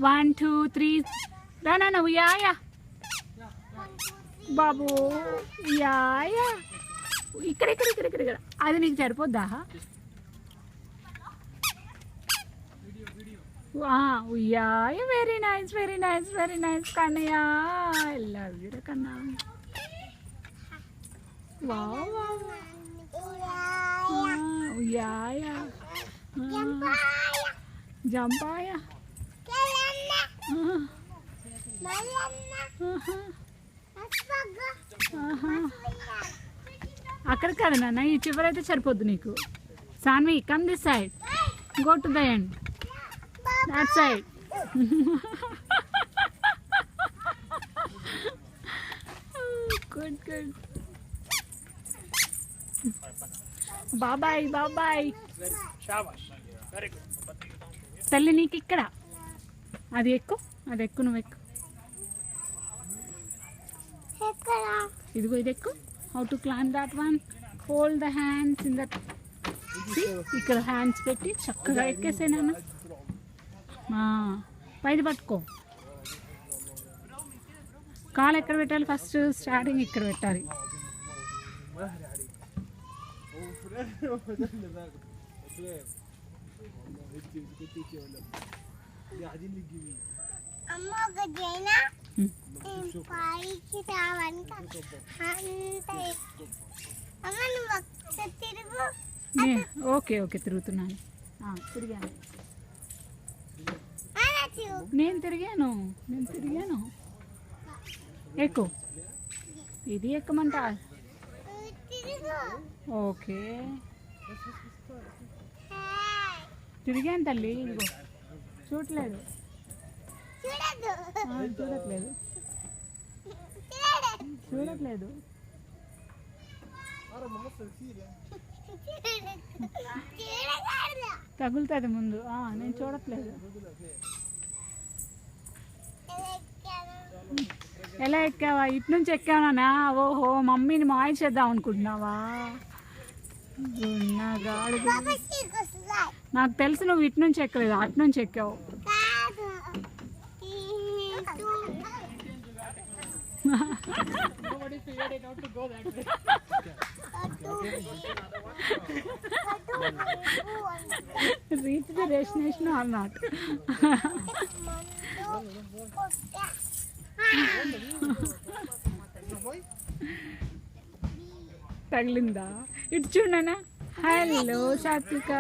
1 2 3 రానా నువ్వు యాయా బాబు యాయా ఇక్కడ ఇక్కడ ఇక్కడ ఇక్కడ ఇక్కడ అది నీకు సరిపోద్దా యాయ very nice very nice very nice కన్నయ్య ఐ లవ్ యూ కన్నా వావ్ యాయా జంపాయా అక్కడ కాదు నాన్న ఈ చివరైతే సరిపోద్దు నీకు Saanvi come this side go to the end that side good good బాబాయ్ బాబాయ్ తల్లి నీకు ఇక్కడ అది ఎక్కు నువ్వు ఎక్కు ఇదిగో ఇది ఎక్కు how to climb that one hold the hands in that ఇక్కడ హ్యాండ్స్ పెట్టి చక్కగా ఎక్కేసేనా పైది పట్టుకో కాలు ఎక్కడ పెట్టాలి ఫస్ట్ స్టార్టింగ్ ఇక్కడ పెట్టాలి ఓకే ఓకే తిరుగుతున్నాను తిరిగాను నేను తిరిగాను ఎక్కు ఇది ఎక్కమంట ఓకే తిరిగాను తల్లి ఇదిగో చూడట్లేదు తగులుతుంది ముందు నేను చూడట్లేదు ఎలా ఎక్కావా ఇటు నుంచి ఎక్కావనా ఓహో మమ్మీని మాయ చేద్దాం అనుకుంటున్నావా నాకు తెలుసు నువ్వు ఇటు నుంచి ఎక్కలేదు అటు నుంచి ఎక్కావు reach the destination or not తగిలిందా ఇటు చూడనా హలో సాత్విక